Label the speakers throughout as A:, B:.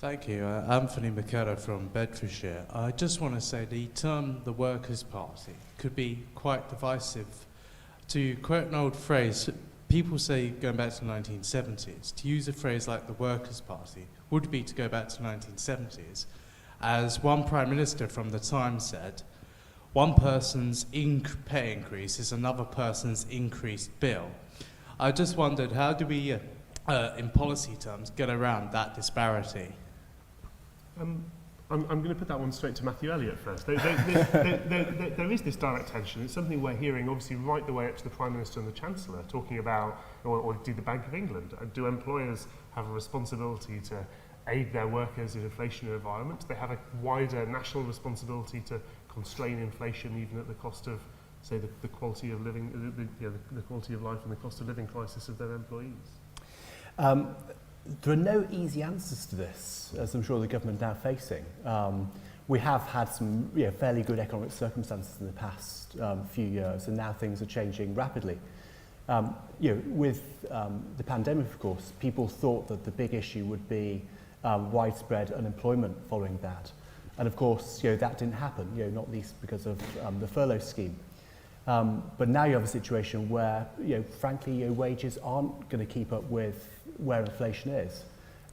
A: Thank you. Anthony McKellar from Bedfordshire. I just want to say the term the Workers' Party could be quite divisive. To quote an old phrase, people say going back to the 1970s, to use a phrase like the Workers' Party would be to go back to the 1970s. As one Prime Minister from the time said, one person's pay increase is another person's increased bill. I just wondered, how do we, in policy terms, get around that disparity?
B: I'm going to put that one straight to Matthew Elliott first. There is this direct tension. It's something we're hearing, obviously, right the way up to the Prime Minister and the Chancellor, talking about, or do the Bank of England, do employers have a responsibility to aid their workers in an inflationary environment? Do they have a wider national responsibility to constrain inflation even at the cost of, say, the quality of living, the quality of life and the cost of living crisis of their employees?
C: There are no easy answers to this, as I'm sure the government are now facing. We have had some fairly good economic circumstances in the past few years, and now things are changing rapidly. With the pandemic, of course, people thought that the big issue would be widespread unemployment following that. And of course, that didn't happen, not least because of the furlough scheme. But now you have a situation where, frankly, wages aren't going to keep up with where inflation is.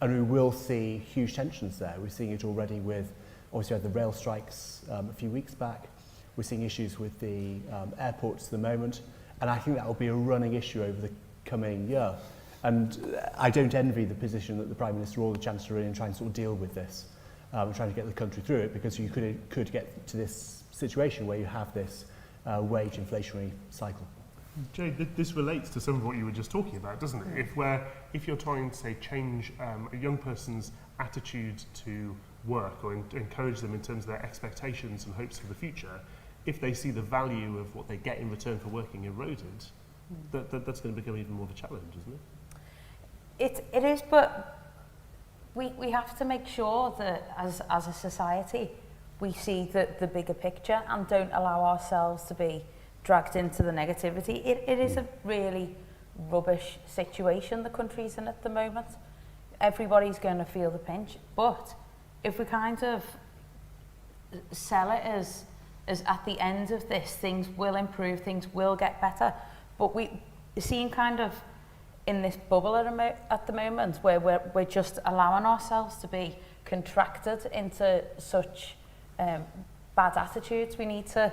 C: And we will see huge tensions there. We're seeing it already with, obviously, we had the rail strikes a few weeks back. We're seeing issues with the airports at the moment. And I think that will be a running issue over the coming year. And I don't envy the position that the Prime Minister or the Chancellor are in trying to sort of deal with this, trying to get the country through it, because you could get to this situation where you have this wage inflationary cycle.
B: Jay, this relates to some of what you were just talking about, doesn't it? If you're trying to, say, change a young person's attitude to work or encourage them in terms of their expectations and hopes for the future, if they see the value of what they get in return for working eroded, that's going to become even more of a challenge, isn't it?
D: It is, but we have to make sure that as a society we see the bigger picture and don't allow ourselves to be dragged into the negativity. It is a really rubbish situation the country's in at the moment. Everybody's going to feel the pinch, but if we kind of sell it as at the end of this, things will improve, things will get better, but we seem kind of in this bubble at the moment where we're just allowing ourselves to be contracted into such bad attitudes. We need to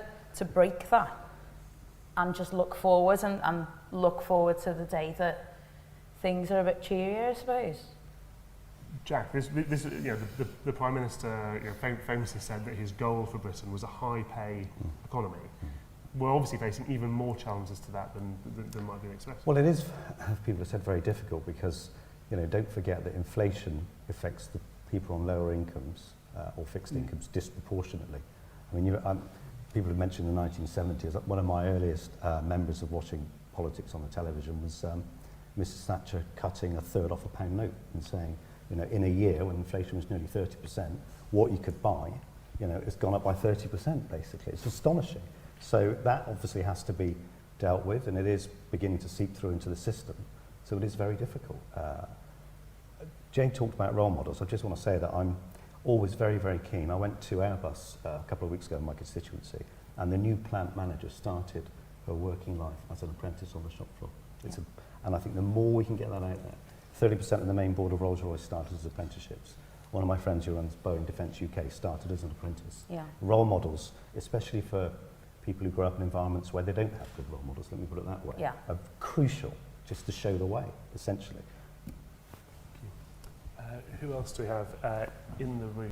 D: break that and just look forward and look forward to the day that things are a bit cheerier, I suppose.
B: Jack, the Prime Minister famously said that his goal for Britain was a high-pay economy. We're obviously facing even more challenges to that than might be expected.
E: Well, it is, as people have said, very difficult because, don't forget that inflation affects the people on lower incomes or fixed incomes disproportionately. I mean, people have mentioned the 1970s. One of my earliest memories of watching politics on the television was Mrs. Thatcher cutting a third off a pound note and saying, in a year when inflation was nearly 30%, what you could buy, has gone up by 30%, basically. It's astonishing. So that obviously has to be dealt with, and it is beginning to seep through into the system. So it is very difficult. Jane talked about role models. I just want to say that I'm always very, very keen. I went to Airbus a couple of weeks ago in my constituency, and the new plant manager started her working life as an apprentice on the shop floor. And I think the more we can get that out there, 30% of the main board of Rolls-Royce started as apprenticeships. One of my friends who runs Boeing Defence UK started as an apprentice. Yeah. Role models, especially for people who grow up in environments where they don't have good role models, let me put it that way, are crucial just to show the way, essentially.
B: Who else do we have in the room?